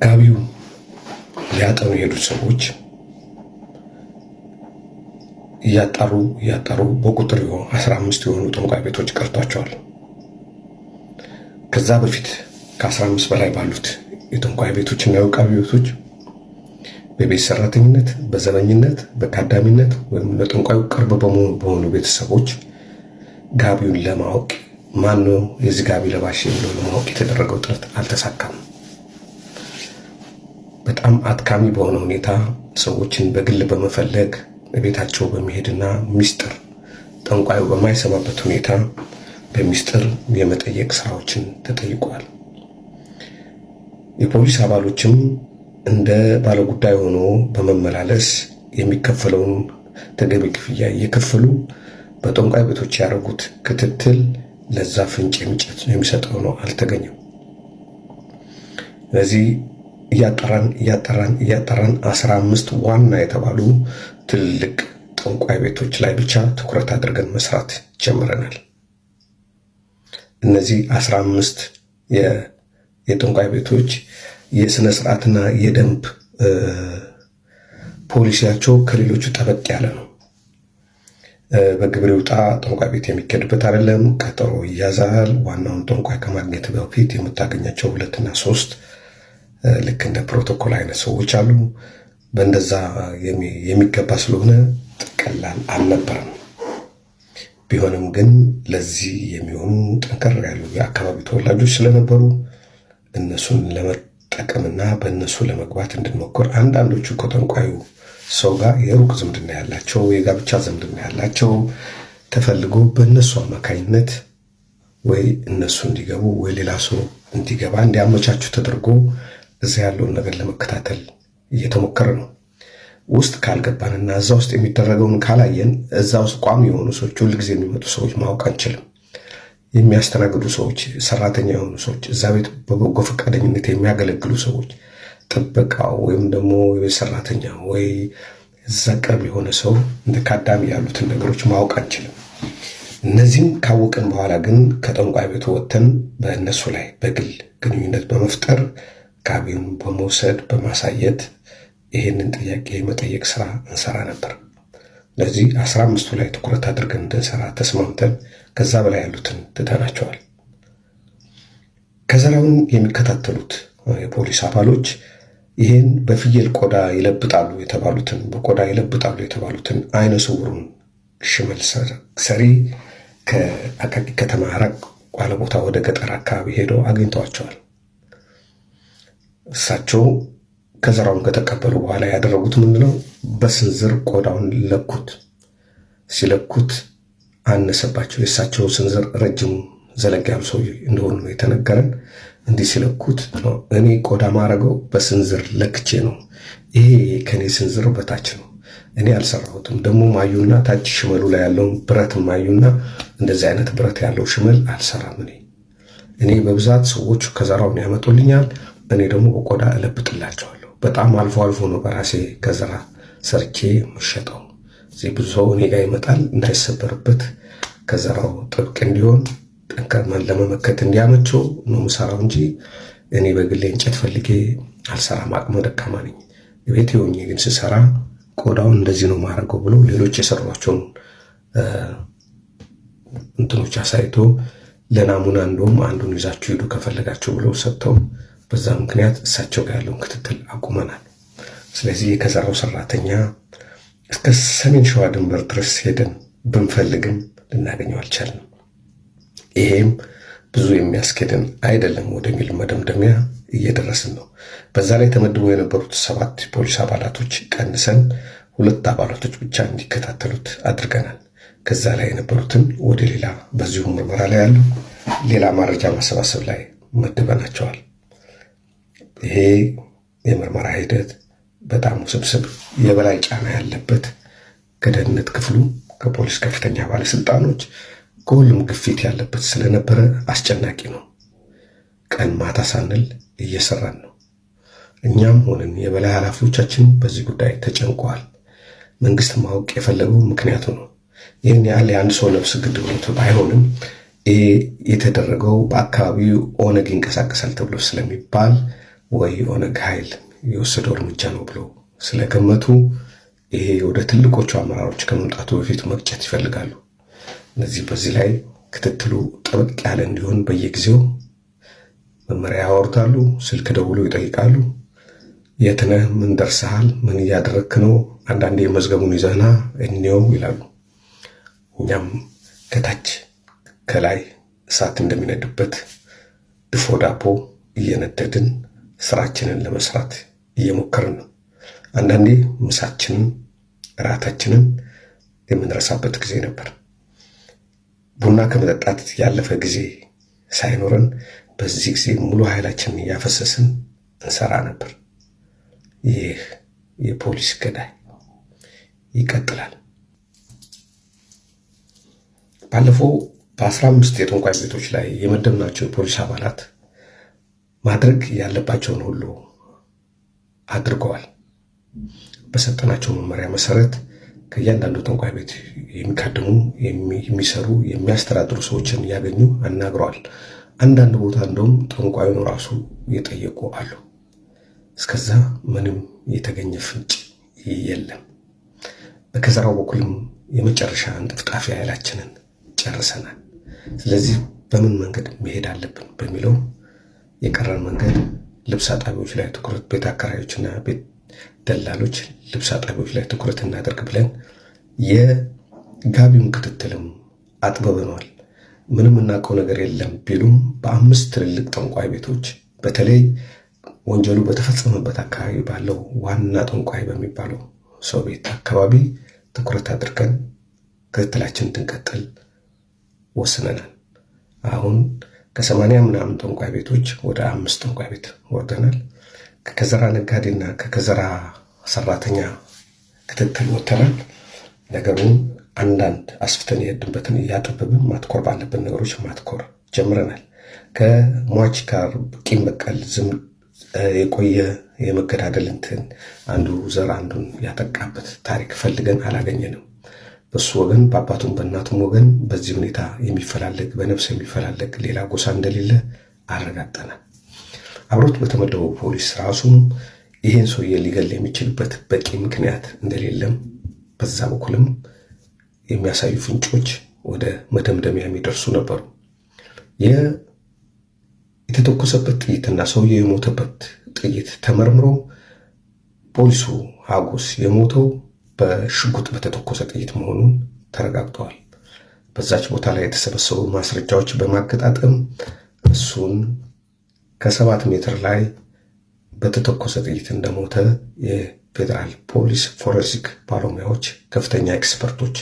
ጋቢው ሊያጠኑ የሄዱት ሰዎች እያጣሩ በቁጥር 15 የሆኑ ጠንቋይ ቤቶች ቀርቷቸዋል። ከዛ በፊት ከ15 በላይ ባሉት የጠንቋይ ቤቶችና የውቃቢ ቤቶች በቤት ሰራተኝነት፣ በዘበኝነት፣ በካዳሚነት ወይም ለጠንቋዩ ቅርብ በሆኑ ቤተሰቦች ጋቢውን ለማወቅ ማን ነው የዚህ ጋቢ ለባሽ ብሎ ለማወቅ የተደረገው ጥረት አልተሳካም። በጣም አድካሚ በሆነ ሁኔታ ሰዎችን በግል በመፈለግ ቤታቸው በመሄድና ሚስጥር ጠንቋዩ በማይሰማበት ሁኔታ በሚስጥር የመጠየቅ ስራዎችን ተጠይቀዋል። የፖሊስ አባሎችም እንደ ባለጉዳይ ሆኖ በመመላለስ የሚከፈለውን ተገቢ ክፍያ እየከፈሉ በጠንቋይ ቤቶች ያደረጉት ክትትል ለዛ ፍንጭ የሚሰጠው ነው አልተገኘም። ስለዚህ እያጠራን 15 ዋና የተባሉ ትልቅ ጠንቋይ ቤቶች ላይ ብቻ ትኩረት አድርገን መስራት ጀምረናል። እነዚህ 15 የጠንቋይ ቤቶች የስነ ስርዓትና የደንብ ፖሊሲያቸው ከሌሎቹ ጠበቅ ያለ ነው። በግብር ይውጣ ጠንቋይ ቤት የሚኬድበት አይደለም። ቀጠሮ ይያዛል። ዋናውን ጠንቋይ ከማግኘት በፊት የምታገኛቸው 2 እና 3 ልክ እንደ ፕሮቶኮል አይነት ሰዎች አሉ። በእንደዛ የሚገባ ስለሆነ ቀላል አልነበረም። ቢሆንም ግን ለዚህ የሚሆኑ ጠንከር ያሉ የአካባቢ ተወላጆች ስለነበሩ እነሱን ለመጠቀምና በእነሱ ለመግባት እንድንሞክር አንዳንዶቹ ከጠንቋዩ ሰው ጋር የሩቅ ዝምድና ያላቸው የጋብቻ ዝምድና ያላቸው ተፈልጎ በእነሱ አማካኝነት ወይ እነሱ እንዲገቡ ወይ ሌላ ሰው እንዲገባ እንዲያመቻቹ ተደርጎ እዛ ያለውን ነገር ለመከታተል እየተሞከረ ነው። ውስጥ ካልገባንና እዛ ውስጥ የሚደረገውን ካላየን እዛ ውስጥ ቋሚ የሆኑ ሰዎች፣ ሁልጊዜ የሚመጡ ሰዎች ማወቅ አንችልም። የሚያስተናግዱ ሰዎች፣ ሰራተኛ የሆኑ ሰዎች፣ እዛ ቤት በበጎ ፈቃደኝነት የሚያገለግሉ ሰዎች፣ ጥበቃው ወይም ደግሞ የቤት ሰራተኛ ወይ እዛ ቅርብ የሆነ ሰው እንደ ካዳሚ ያሉትን ነገሮች ማወቅ አንችልም። እነዚህም ካወቅን በኋላ ግን ከጠንቋይ ቤቱ ወጥተን በእነሱ ላይ በግል ግንኙነት በመፍጠር ጋቢውን በመውሰድ በማሳየት ይህንን ጥያቄ መጠየቅ ስራ እንሰራ ነበር። ለዚህ 15ቱ ላይ ትኩረት አድርገን እንድንሰራ ተስማምተን ከዛ በላይ ያሉትን ትተናቸዋል። ከዘራውን የሚከታተሉት የፖሊስ አባሎች ይህን በፍየል ቆዳ ይለብጣሉ የተባሉትን አይነ ስውሩን ሽመል ሰሪ ከአቃቂ ከተማ ራቅ ባለ ቦታ ወደ ገጠር አካባቢ ሄደው አግኝተዋቸዋል። እሳቸው ከዘራውን ከተቀበሉ በኋላ ያደረጉት ምንድነው? በስንዝር ቆዳውን ለኩት። ሲለኩት አነሰባቸው። የእሳቸው ስንዝር ረጅም ዘለግ ያሉ ሰው እንደሆኑ ነው የተነገረን። እንዲህ ሲለኩት ነው እኔ ቆዳ ማረገው በስንዝር ለክቼ ነው፣ ይሄ ከኔ ስንዝር በታች ነው፣ እኔ አልሰራሁትም። ደግሞ ማዩና ታች ሽመሉ ላይ ያለውን ብረት ማዩና እንደዚህ አይነት ብረት ያለው ሽመል አልሰራም። እኔ በብዛት ሰዎቹ ከዘራውን ያመጡልኛል፣ እኔ ደግሞ በቆዳ እለብጥላቸዋለሁ። በጣም አልፎ አልፎ ነው በራሴ ከዘራ ሰርቼ የምሸጠው። እዚህ ብዙ ሰው እኔ ጋር ይመጣል፣ እንዳይሰበርበት ከዘራው ጥብቅ እንዲሆን ጠንከርመን ለመመከት እንዲያመቸው ነው የምሰራው እንጂ እኔ በግሌ እንጨት ፈልጌ አልሰራም። አቅመ ደካማ ነኝ። ቤት ሆኜ ግን ስሰራ ቆዳውን እንደዚህ ነው ማረገው ብሎ ሌሎች የሰሯቸውን እንትኖች አሳይቶ ለናሙና እንደውም አንዱን ይዛችሁ ሄዱ ከፈለጋችሁ ብለው ሰጥተው በዛ ምክንያት እሳቸው ጋር ያለውን ክትትል አቁመናል። ስለዚህ ከዘራው ሰራተኛ እስከ ሰሜን ሸዋ ድንበር ድረስ ሄደን ብንፈልግም ልናገኘው አልቻልንም። ይሄም ብዙ የሚያስኬድን አይደለም ወደሚል መደምደሚያ እየደረስን ነው። በዛ ላይ ተመድበው የነበሩት 7 ፖሊስ አባላቶች ቀንሰን 2 አባላቶች ብቻ እንዲከታተሉት አድርገናል። ከዛ ላይ የነበሩትን ወደ ሌላ በዚሁ ምርመራ ላይ ያሉ ሌላ መረጃ ማሰባሰብ ላይ መድበናቸዋል። ይሄ የምርመራ ሂደት በጣም ውስብስብ፣ የበላይ ጫና ያለበት ከደህንነት ክፍሉ ከፖሊስ ከፍተኛ ባለስልጣኖች ከሁሉም ግፊት ያለበት ስለነበረ አስጨናቂ ነው። ቀን ማታ ሳንል እየሰራን ነው። እኛም ሆነን የበላይ ኃላፊዎቻችን በዚህ ጉዳይ ተጨንቀዋል። መንግስት ማወቅ የፈለገው ምክንያቱ ነው። ይህን ያህል የአንድ ሰው ነፍስ ግድ ብሎት ባይሆንም ይሄ የተደረገው በአካባቢው ኦነግ ይንቀሳቀሳል ተብሎ ስለሚባል ወይ ኦነግ ኃይል የወሰደው እርምጃ ነው ብለው ስለገመቱ ይሄ ወደ ትልቆቹ አመራሮች ከመምጣቱ በፊት መቅጨት ይፈልጋሉ። እነዚህ በዚህ ላይ ክትትሉ ጠበቅ ያለ እንዲሆን በየጊዜው መመሪያ ያወርዳሉ። ስልክ ደውሎ ይጠይቃሉ። የት ነህ? ምን ደርሰሃል? ምን እያደረግክ ነው? አንዳንዴ መዝገቡን ይዘህና እንየው ይላሉ። እኛም ከታች ከላይ እሳት እንደሚነድበት ድፎ ዳቦ እየነደድን ስራችንን ለመስራት እየሞከርን ነው። አንዳንዴ ምሳችንን እራታችንን የምንረሳበት ጊዜ ነበር። ቡና ከመጠጣት ያለፈ ጊዜ ሳይኖረን በዚህ ጊዜ ሙሉ ኃይላችንን እያፈሰስን እንሰራ ነበር። ይህ የፖሊስ ገዳይ ይቀጥላል። ባለፈው በ15 የጠንቋይ ቤቶች ላይ የመደብናቸው የፖሊስ አባላት ማድረግ ያለባቸውን ሁሉ አድርገዋል። በሰጠናቸው መመሪያ መሰረት ከእያንዳንዱ ጠንቋይ ቤት የሚካድሙ የሚሰሩ የሚያስተዳድሩ ሰዎችን እያገኙ አናግረዋል። አንዳንድ ቦታ እንደውም ጠንቋዩን ራሱ እየጠየቁ አሉ። እስከዛ ምንም የተገኘ ፍንጭ የለም። በከዘራው በኩልም የመጨረሻ እንጥፍጣፊ ኃይላችንን ጨርሰናል። ስለዚህ በምን መንገድ መሄድ አለብን በሚለው የቀረን መንገድ ልብስ አጣቢዎች ላይ ትኩረት፣ ቤት አከራዮችና ቤት ደላሎች ልብስ አጣቢዎች ላይ ትኩረት እናደርግ ብለን የጋቢውን ክትትልም አጥበበነዋል። ምንም እናውቀው ነገር የለም ቢሉም በ5 ትልልቅ ጠንቋይ ቤቶች በተለይ ወንጀሉ በተፈጸመበት አካባቢ ባለው ዋና ጠንቋይ በሚባለው ሰው ቤት አካባቢ ትኩረት አድርገን ክትትላችን እንድንቀጥል ወስነናል። አሁን ከ80 ምናምን ጠንቋይ ቤቶች ወደ 5 ጠንቋይ ቤት ወርደናል። ከከዘራ ነጋዴና ከከዘራ ሰራተኛ ክትትል ወጥተናል። ነገሩን አንዳንድ አስፍተን የሄድንበትን እያጠበብን ማትኮር ባለብን ነገሮች ማትኮር ጀምረናል። ከሟች ጋር ቂም በቀል ዝም የቆየ የመገዳደል እንትን አንዱ ዘር አንዱን ያጠቃበት ታሪክ ፈልገን አላገኘንም። በሱ ወገን በአባቱም በእናቱም ወገን በዚህ ሁኔታ የሚፈላለግ በነፍስ የሚፈላለግ ሌላ ጎሳ እንደሌለ አረጋግጠናል። አብሮት በተመደበው ፖሊስ ራሱም ይህን ሰውዬ ሊገል የሚችልበት በቂ ምክንያት እንደሌለም በዛ በኩልም የሚያሳዩ ፍንጮች ወደ መደምደሚያ የሚደርሱ ነበሩ። የተተኮሰበት ጥይትና ሰውዬው የሞተበት ጥይት ተመርምሮ ፖሊሱ ሀጎስ የሞተው በሽጉጥ በተተኮሰ ጥይት መሆኑን ተረጋግጠዋል። በዛች ቦታ ላይ የተሰበሰቡ ማስረጃዎች በማገጣጠም እሱን ከ7 ሜትር ላይ በተተኮሰ ጥይት እንደሞተ የፌዴራል ፖሊስ ፎረንሲክ ባለሙያዎች ከፍተኛ ኤክስፐርቶች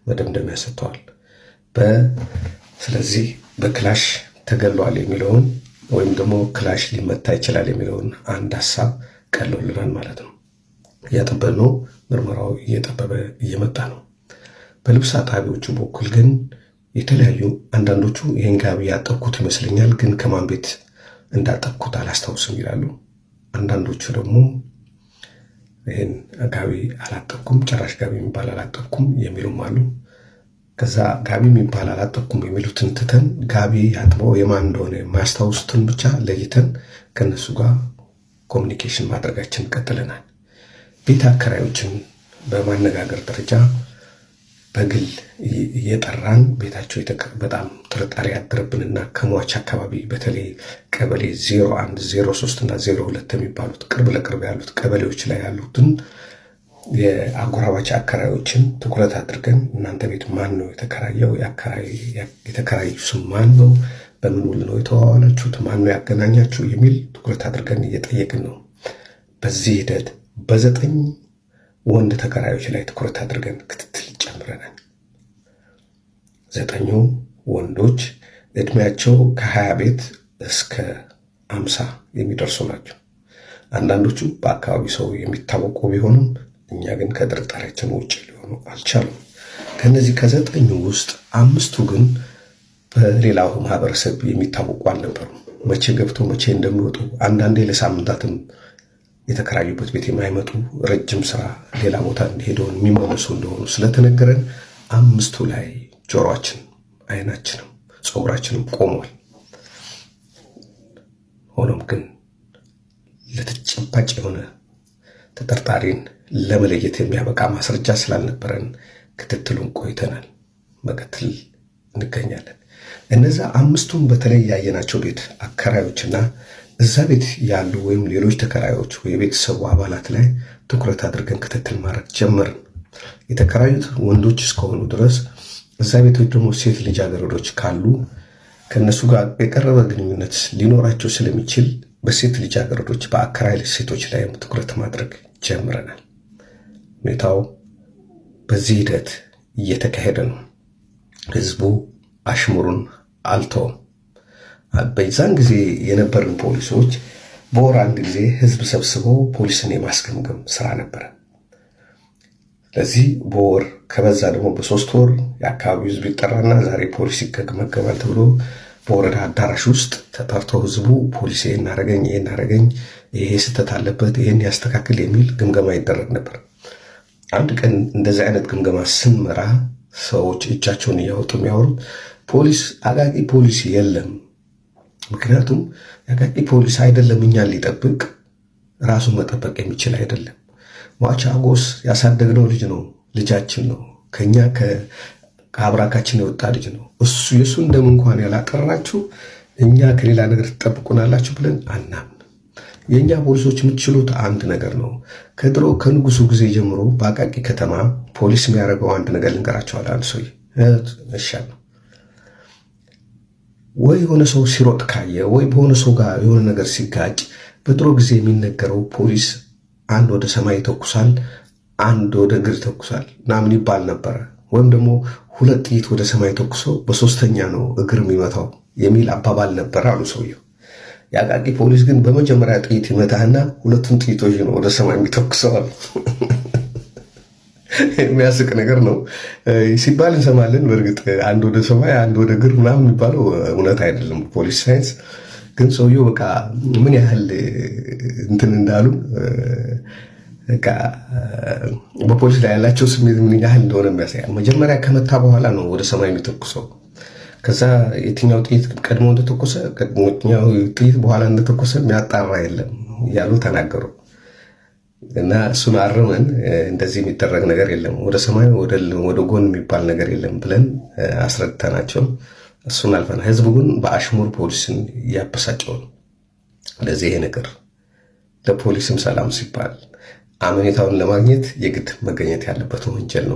መደምደሚያ ሰጥተዋል። ስለዚህ በክላሽ ተገሏል የሚለውን ወይም ደግሞ ክላሽ ሊመታ ይችላል የሚለውን አንድ ሀሳብ ቀሎልናል ማለት ነው። እያጠበብነው ምርመራው እየጠበበ እየመጣ ነው። በልብስ አጣቢዎቹ በኩል ግን የተለያዩ አንዳንዶቹ ይህን ጋቢ ያጠብኩት ይመስለኛል፣ ግን ከማን ቤት እንዳጠብኩት አላስታውስም ይላሉ። አንዳንዶቹ ደግሞ ይህን ጋቢ አላጠብኩም፣ ጭራሽ ጋቢ የሚባል አላጠብኩም የሚሉም አሉ። ከዛ ጋቢ የሚባል አላጠብኩም የሚሉትን ትተን ጋቢ ያጥበው የማን እንደሆነ የማያስታውሱትን ብቻ ለይተን ከነሱ ጋር ኮሚኒኬሽን ማድረጋችን ቀጥለናል። ቤት አከራዮችን በማነጋገር ደረጃ በግል እየጠራን ቤታቸው በጣም ጥርጣሬ ያደረብንና ከሟች አካባቢ በተለይ ቀበሌ 01፣ 03 እና 02 የሚባሉት ቅርብ ለቅርብ ያሉት ቀበሌዎች ላይ ያሉትን የአጎራባች አከራዮችን ትኩረት አድርገን እናንተ ቤት ማን ነው የተከራየው? የተከራዩ ስም ማን ነው? በምን ውል ነው የተዋዋላችሁት? ማን ነው ያገናኛችሁ? የሚል ትኩረት አድርገን እየጠየቅን ነው። በዚህ ሂደት በ9 ወንድ ተከራዮች ላይ ትኩረት አድርገን ክትትል ጨምረናል። 9 ወንዶች እድሜያቸው ከ20 ቤት እስከ 50 የሚደርሱ ናቸው። አንዳንዶቹ በአካባቢ ሰው የሚታወቁ ቢሆኑም እኛ ግን ከጥርጣሬያችን ውጭ ሊሆኑ አልቻሉም። ከነዚህ ከ9 ውስጥ 5ቱ ግን በሌላው ማህበረሰብ የሚታወቁ አልነበሩም። መቼ ገብቶ መቼ እንደሚወጡ አንዳንዴ ለሳምንታትም የተከራዩበት ቤት የማይመጡ ረጅም ስራ ሌላ ቦታ እንዲሄደውን የሚመለሱ እንደሆኑ ስለተነገረን 5ቱ ላይ ጆሮአችን፣ አይናችንም ፀጉራችንም ቆሟል። ሆኖም ግን ለተጨባጭ የሆነ ተጠርጣሪን ለመለየት የሚያበቃ ማስረጃ ስላልነበረን ክትትሉን ቆይተናል። መቀትል እንገኛለን። እነዛ አምስቱም በተለይ ያየናቸው ቤት አከራዮችና እዛ ቤት ያሉ ወይም ሌሎች ተከራዮች ወይ የቤተሰቡ አባላት ላይ ትኩረት አድርገን ክትትል ማድረግ ጀመርን። የተከራዩት ወንዶች እስከሆኑ ድረስ እዛ ቤቶች ደግሞ ሴት ልጃገረዶች ካሉ ከእነሱ ጋር የቀረበ ግንኙነት ሊኖራቸው ስለሚችል በሴት ልጃገረዶች በአከራይ ሴቶች ላይም ትኩረት ማድረግ ጀምረናል። ሁኔታው በዚህ ሂደት እየተካሄደ ነው። ህዝቡ አሽሙሩን አልተውም። በዛን ጊዜ የነበርን ፖሊሶች በወር አንድ ጊዜ ህዝብ ሰብስበው ፖሊስን የማስገምገም ስራ ነበረ። ስለዚህ በወር ከበዛ ደግሞ በ3 ወር የአካባቢው ህዝብ ይጠራና ዛሬ ፖሊስ ይገመገማል ተብሎ በወረዳ አዳራሽ ውስጥ ተጠርቶ ህዝቡ ፖሊስ ይሄን አረገኝ፣ ይሄ ስህተት አለበት፣ ይሄን ያስተካክል የሚል ግምገማ ይደረግ ነበር። አንድ ቀን እንደዚህ አይነት ግምገማ ስንመራ ሰዎች እጃቸውን እያወጡ የሚያወሩት ፖሊስ አቃቂ ፖሊስ የለም። ምክንያቱም የአቃቂ ፖሊስ አይደለም እኛን ሊጠብቅ ራሱን መጠበቅ የሚችል አይደለም። ሟች አጎስ ያሳደግነው ልጅ ነው፣ ልጃችን ነው፣ ከኛ ከአብራካችን የወጣ ልጅ ነው። እሱ የእሱን ደም እንኳን ያላጠራችሁ እኛ ከሌላ ነገር ትጠብቁናላችሁ ብለን አናምን። የእኛ ፖሊሶች የምትችሉት አንድ ነገር ነው። ከድሮ ከንጉሱ ጊዜ ጀምሮ በአቃቂ ከተማ ፖሊስ የሚያደርገው አንድ ነገር ልንገራቸዋል። አንድ ሰው እሻል ወይ የሆነ ሰው ሲሮጥ ካየ ወይ በሆነ ሰው ጋር የሆነ ነገር ሲጋጭ በድሮ ጊዜ የሚነገረው ፖሊስ አንድ ወደ ሰማይ ይተኩሳል፣ አንድ ወደ እግር ይተኩሳል ምናምን ይባል ነበረ። ወይም ደግሞ 2 ጥይት ወደ ሰማይ ተኩሶ በ3ኛ ነው እግር የሚመታው የሚል አባባል ነበር አሉ ሰውየው። የአቃቂ ፖሊስ ግን በመጀመሪያ ጥይት ይመታህና 2ቱን ጥይቶች ነው ወደ ሰማይ የሚተኩሰው አሉ። የሚያስቅ ነገር ነው ሲባል እንሰማለን። በእርግጥ አንድ ወደ ሰማይ አንድ ወደ እግር ምናምን የሚባለው እውነት አይደለም ፖሊስ ሳይንስ። ግን ሰውየው በቃ ምን ያህል እንትን እንዳሉ በፖሊስ ላይ ያላቸው ስሜት ምን ያህል እንደሆነ የሚያሳይ። መጀመሪያ ከመታ በኋላ ነው ወደ ሰማይ የሚተኩሰው። ከዛ የትኛው ጥይት ቀድሞ እንደተኮሰ የትኛው ጥይት በኋላ እንደተኮሰ የሚያጣራ የለም እያሉ ተናገሩ። እና እሱን አርመን እንደዚህ የሚደረግ ነገር የለም፣ ወደ ሰማይ ወደ ጎን የሚባል ነገር የለም ብለን አስረድተናቸው እሱን አልፈና። ህዝቡ ግን በአሽሙር ፖሊስን እያበሳጨው ነው። ለዚህ ይሄ ነገር ለፖሊስም ሰላም ሲባል አመኔታውን ለማግኘት የግድ መገኘት ያለበት ወንጀል ነው።